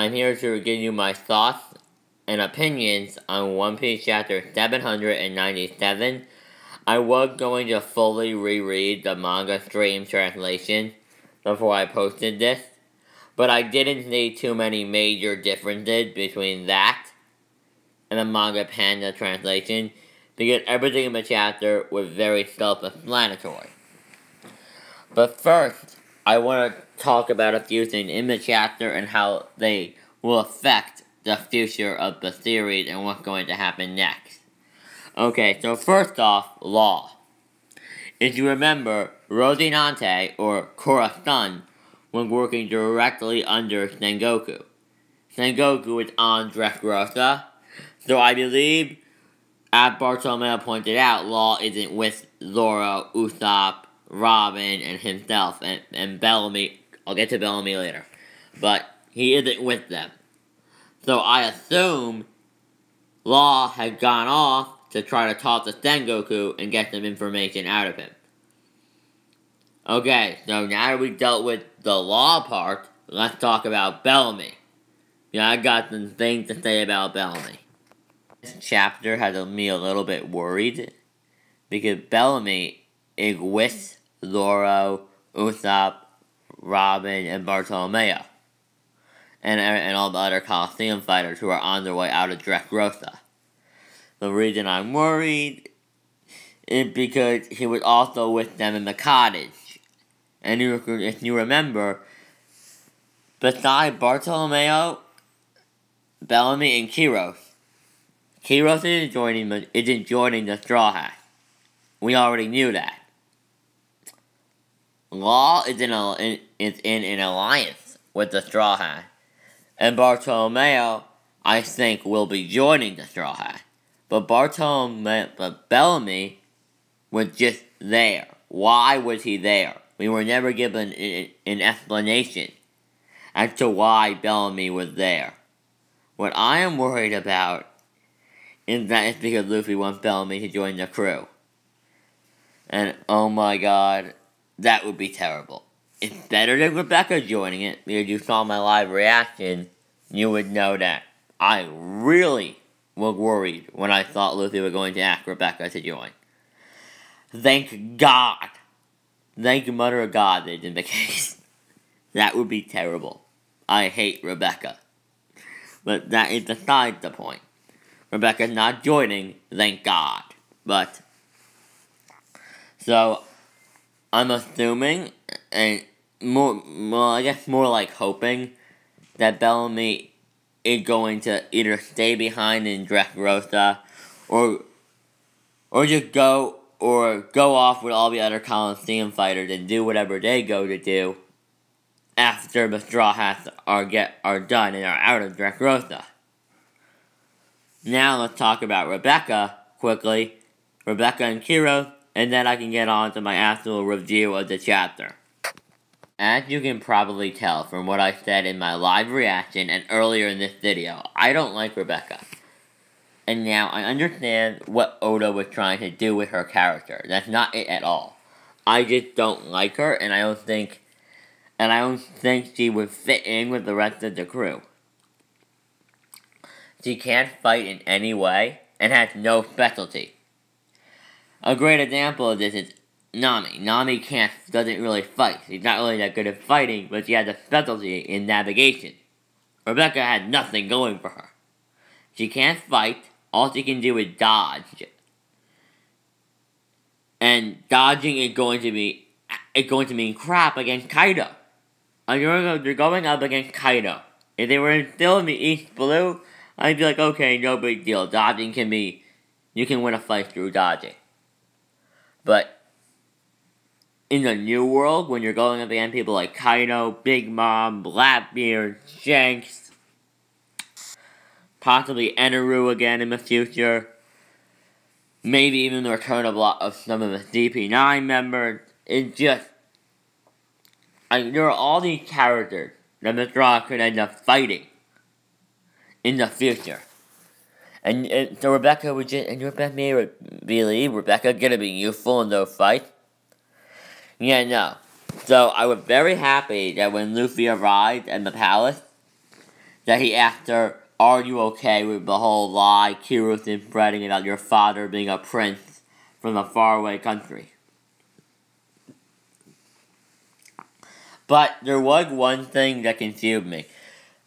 I'm here to give you my thoughts and opinions on One Piece chapter 797. I was going to fully reread the manga stream translation before I posted this, but I didn't see too many major differences between that and the manga panda translation because everything in the chapter was very self-explanatory. But first, I want to talk about a few things in the chapter and how they will affect the future of the series and what's going to happen next. Okay, so first off, Law. If you remember, Rosinante, or Korra's son, was working directly under Sengoku. Sengoku is on Dressrosa, so I believe, as Bartolomeo pointed out, Law isn't with Zoro, Usopp, Robin, and himself, and Bellamy. I'll get to Bellamy later. But he isn't with them. So I assume Law had gone off to try to talk to Sengoku and get some information out of him. Okay, so now that we dealt with the Law part, let's talk about Bellamy. Yeah, I got some things to say about Bellamy. This chapter had me a little bit worried because Bellamy is with Zoro, Usopp, Robin, and Bartolomeo, and all the other Coliseum fighters who are on their way out of Dressrosa. The reason I'm worried is because he was also with them in the cottage. And if you remember, besides Bartolomeo, Bellamy, and Kiros isn't joining the Straw Hat. We already knew that. Law is in an alliance with the Straw Hat. And Bartolomeo, I think, will be joining the Straw Hat. But Bellamy was just there. Why was he there? We were never given an explanation as to why Bellamy was there. What I am worried about is that it's because Luffy wants Bellamy to join the crew. And oh my god, that would be terrible. It's better than Rebecca joining it, because you saw my live reaction, you would know that I really was worried when I thought Luffy was going to ask Rebecca to join. Thank God. Thank Mother of God that isn't the case. That would be terrible. I hate Rebecca. But that is beside the point. Rebecca's not joining, thank God. But, so, I'm assuming, and more like hoping, that Bellamy is going to either stay behind in Dressrosa, or just go off with all the other Coliseum fighters and do whatever they go to do after the Straw Hats are done and are out of Dressrosa. Now let's talk about Rebecca quickly. Rebecca and Kiro, and then I can get on to my actual review of the chapter. As you can probably tell from what I said in my live reaction and earlier in this video, I don't like Rebecca. And now I understand what Oda was trying to do with her character. That's not it at all. I just don't like her, and I don't think she would fit in with the rest of the crew. She can't fight in any way, and has no specialty. A great example of this is Nami. Nami doesn't really fight. She's not really that good at fighting, but she has a specialty in navigation. Rebecca had nothing going for her. She can't fight, all she can do is dodge. And dodging is going to mean crap against Kaido. You're going up against Kaido. If they were still in the East Blue, I'd be like, okay, no big deal. Dodging you can win a fight through dodging. But in the New World, when you're going up against people like Kaido, Big Mom, Blackbeard, Shanks, possibly Eneru again in the future, maybe even the return of some of the DP9 members, it's just, there are all these characters that the Straw could end up fighting in the future. And so Rebecca would just, and Rebecca may believe Rebecca gonna be useful in those fights? Yeah, no. So I was very happy that when Luffy arrived at the palace, that he asked her, "Are you okay with the whole lie Kiru's spreading about your father being a prince from a faraway country?" But there was one thing that confused me.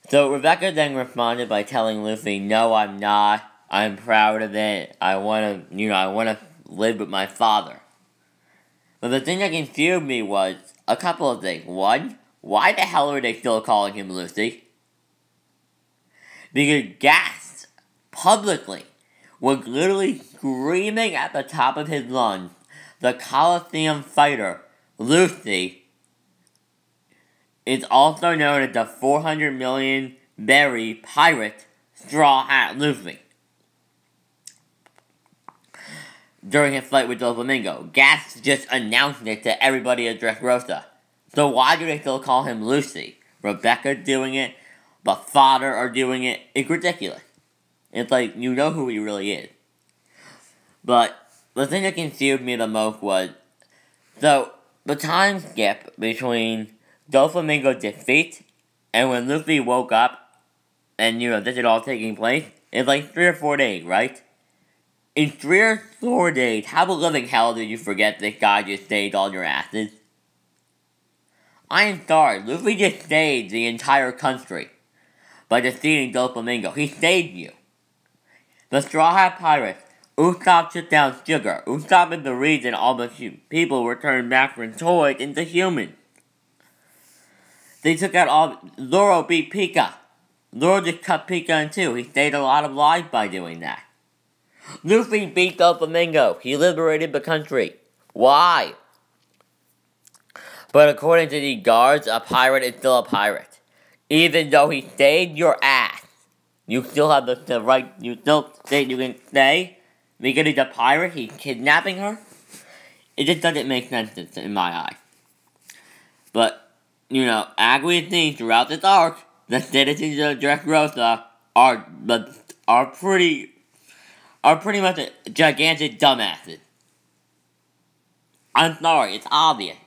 So Rebecca then responded by telling Luffy, "No, I'm not. I'm proud of it. I want to live with my father." But the thing that confused me was a couple of things. One, why the hell are they still calling him Luffy? Because Gas, publicly, was literally screaming at the top of his lungs, the Coliseum fighter, Luffy, is also known as the 400 million berry pirate Straw Hat Luffy. During his fight with Doflamingo, Gas just announced it to everybody at Dressrosa. So why do they still call him Luffy? Rebecca's doing it, but Father are doing it. It's ridiculous. It's like, you know who he really is. But the thing that confused me the most was, so the time skip between Doflamingo's defeat and when Luffy woke up and, this is all taking place, it's like 3 or 4 days, right? In 3 or 4 days, how the living hell did you forget this guy just stayed on your asses? I am sorry, Luffy just stayed the entire country by defeating Doflamingo. He saved you. The Straw Hat Pirates, Usopp took down Sugar. Usopp is the reason all the people were turned back from toys into humans. They took out all... Zoro beat Pika. Zoro just cut Pika in two. He saved a lot of lives by doing that. Luffy beat Doflamingo. He liberated the country. Why? But according to the guards, a pirate is still a pirate. Even though he saved your ass, you still have the right, you still think you can stay because he's a pirate, he's kidnapping her? It just doesn't make sense in my eye. But, as we've seen throughout this arc, the citizens of Dressrosa are pretty much a gigantic dumbasses. I'm sorry, it's obvious.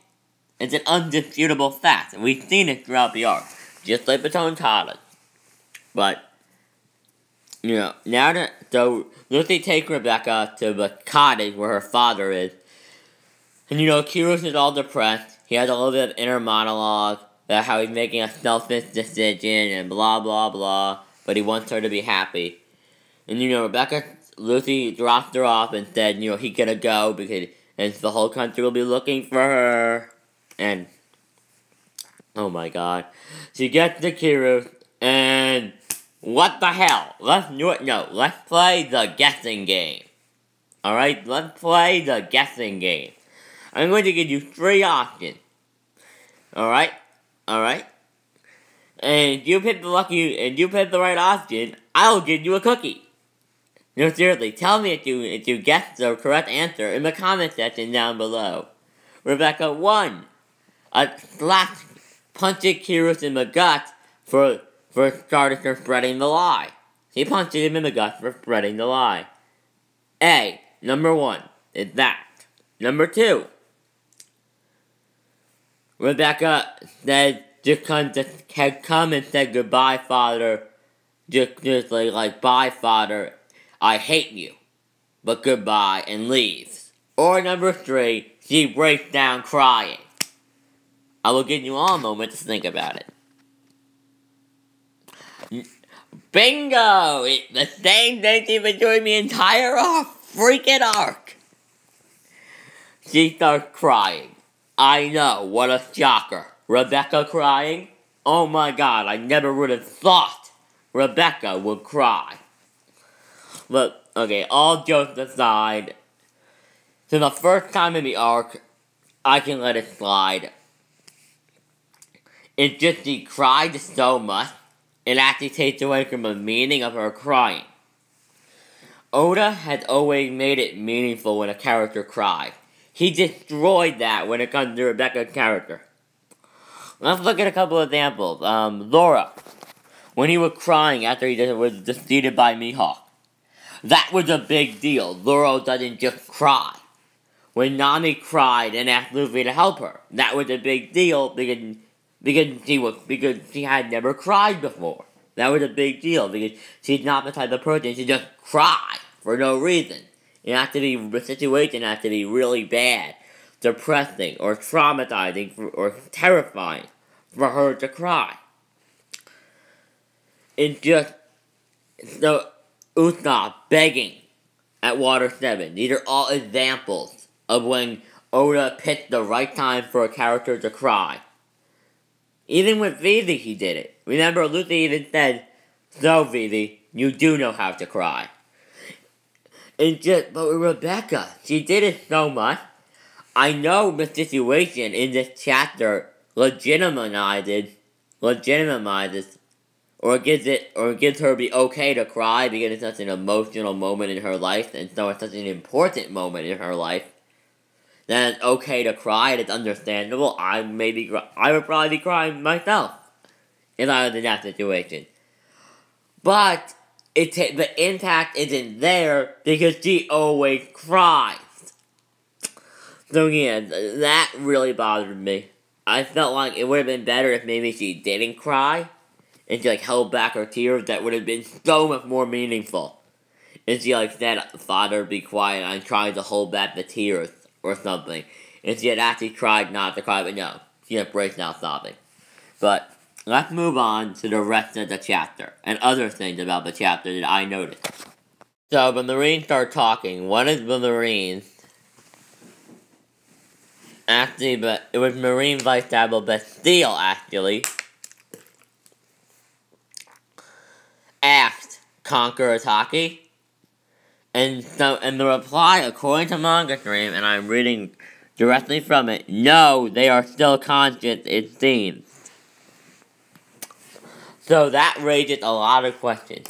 It's an undisputable fact, and we've seen it throughout the arc, just like Baton Tada. But, now that, so, Luffy takes Rebecca to the cottage where her father is, and Kyrus is all depressed. He has a little bit of inner monologue about how he's making a selfish decision and blah blah blah, but he wants her to be happy. And Luffy dropped her off and said, he's gonna go because the whole country will be looking for her. And, oh my god. She gets to Kyrus, and what the hell? Let's play the guessing game. Alright, let's play the guessing game. I'm going to give you 3 options. Alright? And if you pick the right option, I'll give you a cookie. No, seriously, tell me if you guessed the correct answer in the comment section down below. Rebecca 1. A slap punches Kyrus in the gut for spreading the lie. He punched him in the gut for spreading the lie. A. Number 1 is that. Number 2. Rebecca said had come and said goodbye, father. Just like bye, father. I hate you. But goodbye, and leaves. Or number 3, she breaks down crying. I will give you all a moment to think about it. Bingo! It's the same thing she's been doing the entire freaking arc. She starts crying. I know, what a shocker. Rebecca crying? Oh my god, I never would have thought Rebecca would cry. But, okay, all jokes aside, so the first time in the arc, I can let it slide. It's just she cried so much, it actually takes away from the meaning of her crying. Oda has always made it meaningful when a character cries. He destroyed that when it comes to Rebecca's character. Let's look at a couple of examples. Zoro, when he was crying after he was defeated by Mihawk. That was a big deal. Zoro doesn't just cry. When Nami cried and asked Luffy to help her, that was a big deal because she had never cried before. That was a big deal because she's not the type of person to just cry for no reason. The situation has to be really bad, depressing, or traumatizing, or terrifying for her to cry. It's just so Usopp begging at Water 7. These are all examples of when Oda picked the right time for a character to cry. Even with Vivi, he did it. Remember, Luffy even said, "So, Vivi, you do know how to cry." But with Rebecca, she did it so much. I know the situation in this chapter legitimizes, or gives her the okay to cry because it's such an emotional moment in her life, and so it's such an important moment in her life. Then it's okay to cry, and it's understandable. I would probably be crying myself if I was in that situation. But the impact isn't there because she always cries. So yeah, that really bothered me. I felt like it would have been better if maybe she didn't cry and she held back her tears. That would have been so much more meaningful. And she said, "Father, be quiet, I'm trying to hold back the tears," or something. And she had actually tried not to cry, but no, she just breaks out sobbing. But let's move on to the rest of the chapter, and other things about the chapter that I noticed. So the Marines start talking. One of the Marines, actually, but it was Marine Vice Admiral Bastille, actually, asked Conqueror Taki. And the reply, according to Manga Stream, and I'm reading directly from it, "No, they are still conscious, it seems." So that raises a lot of questions.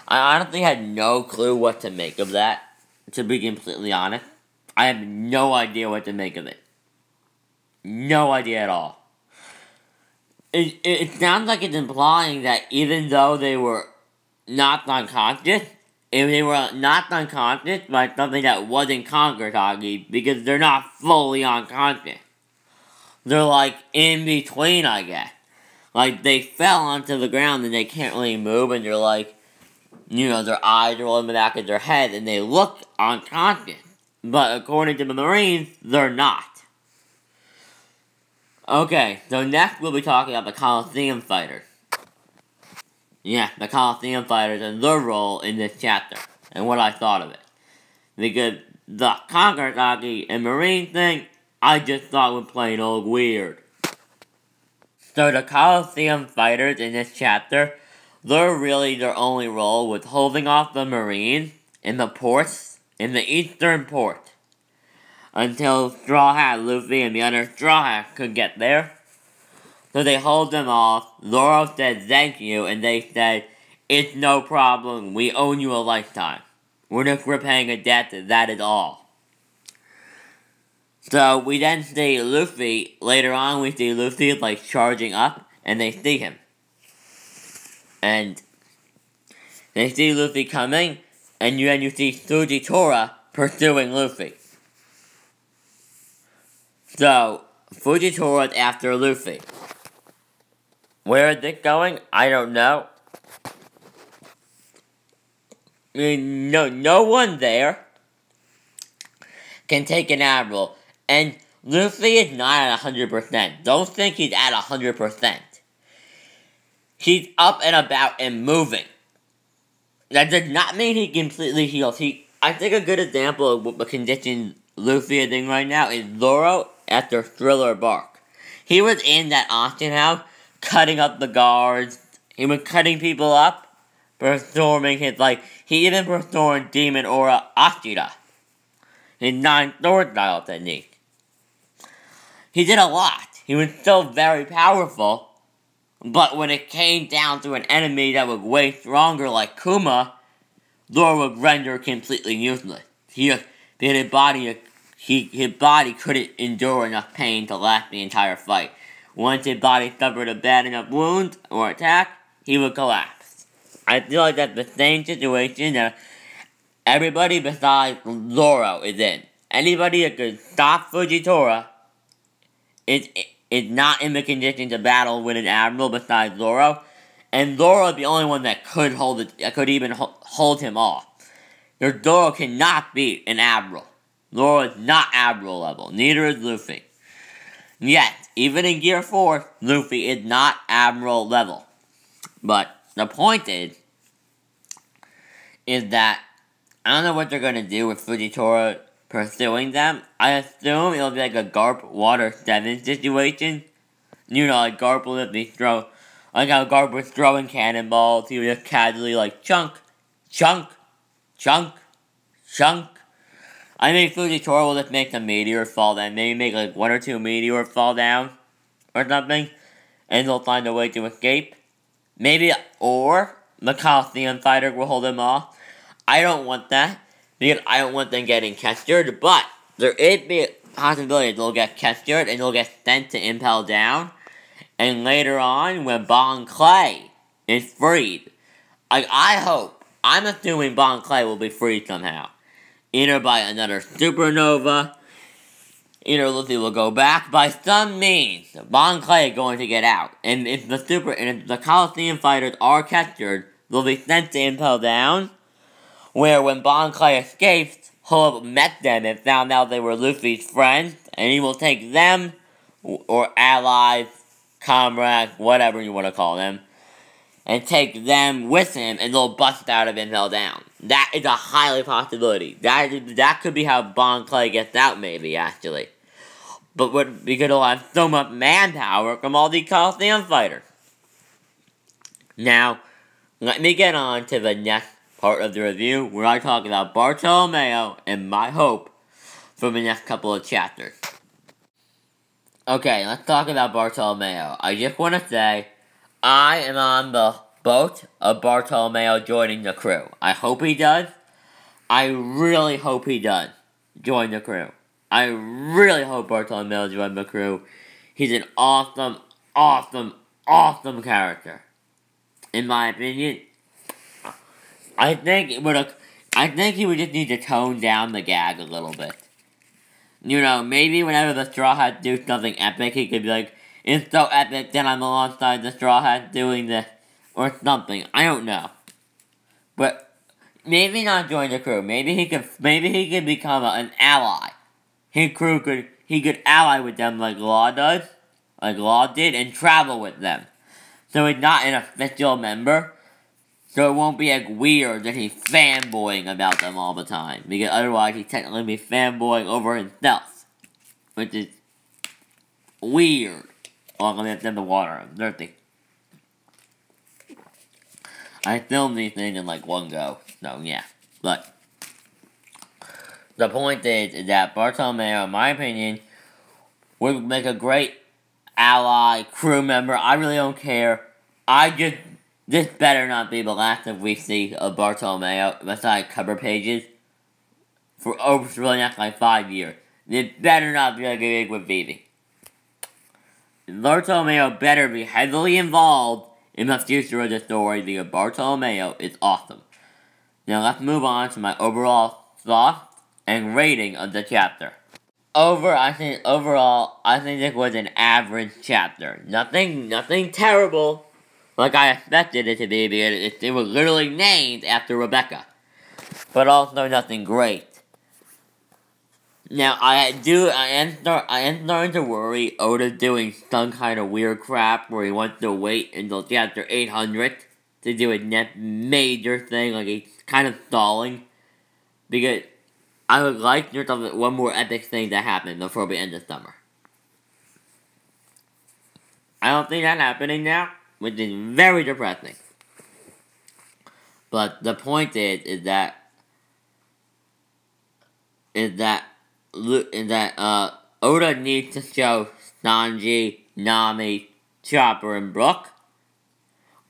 I honestly had no clue what to make of that, to be completely honest. I have no idea what to make of it. No idea at all. It sounds like it's implying that even though they were not unconscious, if they were not unconscious by something that wasn't Kangataki, because they're not fully unconscious. They're in between, I guess. They fell onto the ground and they can't really move, and they're their eyes are in the back of their head and they look unconscious. But according to the Marines, they're not. Okay, so next we'll be talking about the Colosseum Fighters. Yeah, the Colosseum Fighters and their role in this chapter, and what I thought of it. Because the Kangataki and Marine thing, I just thought was plain old weird. So the Colosseum Fighters in this chapter, their only role was holding off the Marines in the ports, in the eastern port, until Straw Hat Luffy and the other Straw Hats could get there. So they hold them off. Zoro said thank you, and they said, "It's no problem, we owe you a lifetime. We're just repaying a debt, that is all." So we then see Luffy, later on we see Luffy charging up, and they see him. And they see Luffy coming, and then you see Fujitora pursuing Luffy. So, Fujitora's after Luffy. Where is it going? I don't know. No one there can take an admiral. And Luffy is not at 100%. Don't think he's at 100%. He's up and about and moving. That does not mean he completely heals. I think a good example of what the condition Luffy is in right now is Zoro after Thriller Bark. He was in that auction house, cutting up the guards. He was cutting people up, performing he even performed Demon Aura Ashira, his 9 sword style technique. He did a lot. He was still very powerful, but when it came down to an enemy that was way stronger like Kuma, Zoro would render completely useless. His body couldn't endure enough pain to last the entire fight. Once his body suffered a bad enough wound or attack, he would collapse. I feel like that's the same situation that everybody besides Zoro is in. Anybody that could stop Fujitora is not in the condition to battle with an admiral besides Zoro, And Zoro is the only one that could hold it, that could even hold him off. Zoro cannot beat an Admiral. Zoro is not Admiral level. Neither is Luffy. Yet, even in Gear 4, Luffy is not Admiral level. But the point is that I don't know what they're going to do with Fujitora pursuing them. I assume it'll be like a Garp Water 7 situation. You know, like Garp will be like how Garp was throwing cannonballs, he would just casually like chunk, chunk, chunk, chunk. I think Fujitora will just make the meteor fall down. Maybe make like 1 or 2 meteors fall down or something. And they'll find a way to escape. Maybe, or the Coliseum fighter will hold them off. I don't want that, because I don't want them getting captured, but there is a possibility they'll get captured and they'll get sent to Impel Down, and later on, when Bon Clay is freed, I'm assuming Bon Clay will be freed somehow. Either by another supernova, either Luffy will go back, by some means, Bon Clay is going to get out, and if the Coliseum fighters are captured, they'll be sent to Impel Down, where when Bon Clay escapes, he'll have met them and found out they were Luffy's friends, and he will take them, or allies, comrades, whatever you want to call them, and take them with him, and they'll bust out of Impel Down. That is a highly possibility. That could be how Bon Clay gets out, maybe, actually. But because he'll have so much manpower from all the Coliseum fighters. Now, let me get on to the next part of the review, where I talk about Bartolomeo and my hope for the next couple of chapters. Okay, let's talk about Bartolomeo. I just want to say, I am on the boat of Bartolomeo joining the crew. I hope he does. I really hope he does join the crew. I really hope Bartolomeo joins the crew. He's an awesome, awesome, awesome character. In my opinion, I think he would just need to tone down the gag a little bit. You know, maybe whenever the Straw Hats do something epic, he could be like, it's so epic that I'm alongside the Straw Hats doing this, or something. I don't know. But maybe not join the crew. Maybe he could become an ally. He could ally with them like Law did, and travel with them. So he's not an official member. So it won't be like weird that he's fanboying about them all the time. Because otherwise he'd technically be fanboying over himself. Which is weird. Oh, I'm gonna get in the water. I'm thirsty. I filmed these things in like one go. So yeah. But the point is that Bartolomeo, in my opinion, would make a great ally, crew member. I really don't care. This better not be the last that we see of Bartolomeo, besides cover pages, for really not like 5 years. It better not be like a gig with Vivi. Bartolomeo better be heavily involved in the future of the story, because Bartolomeo is awesome. Now let's move on to my overall thoughts and rating of the chapter. Overall, I think this was an average chapter. Nothing terrible, like I expected it to be, because it was literally named after Rebecca. But also nothing great. Now, I am starting to worry Oda's doing some kind of weird crap where he wants to wait until chapter 800 to do a major thing, like he's kind of stalling. Because I would like there to be one more epic thing to happen before we end the summer. I don't think that's happening now, which is very depressing. But the point is that Oda needs to show Sanji, Nami, Chopper, and Brook,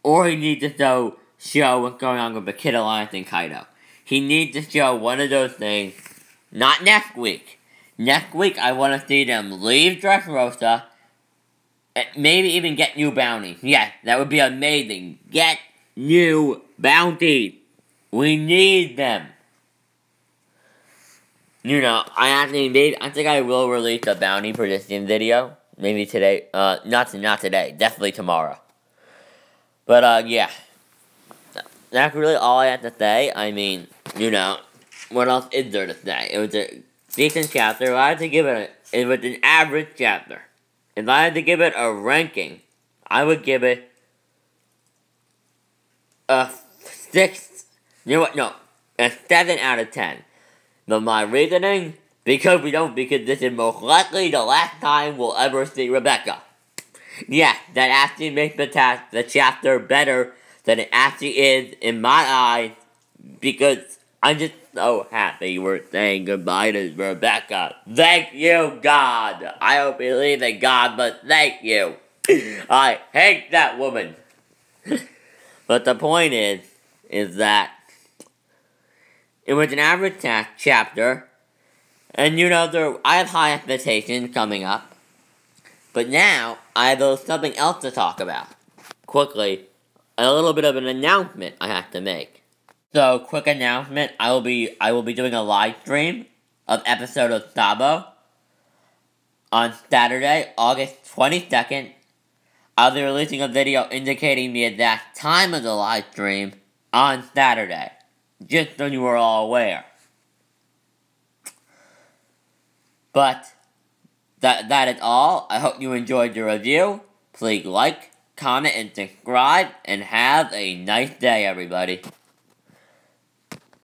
or he needs to show what's going on with the Kid Alliance and Kaido. He needs to show one of those things, not next week. Next week, I want to see them leave Dressrosa, and maybe even get new bounties. Yes, that would be amazing. Get new bounties. We need them. You know, I think I will release a bounty prediction video. Maybe today. Not today. Definitely tomorrow. But, yeah. That's really all I have to say. I mean, what else is there to say? It was a decent chapter. If I had to give it was an average chapter. If I had to give it a ranking, I would give it a 6. You know what? No, a 7 out of 10. But my reasoning, because this is most likely the last time we'll ever see Rebecca. Yeah, that actually makes the chapter better than it actually is in my eyes, because I'm just so happy we're saying goodbye to Rebecca. Thank you, God. I don't believe in God, but thank you. I hate that woman. But the point is that it was an average chapter, and I have high expectations coming up. But now, I have something else to talk about. Quickly, a little bit of an announcement I have to make. So, quick announcement, I will be doing a live stream of episode of Sabo on Saturday, August 22nd. I'll be releasing a video indicating the exact time of the live stream on Saturday, just so you are all aware. But that is all. I hope you enjoyed the review. Please like, comment, and subscribe, and have a nice day, everybody.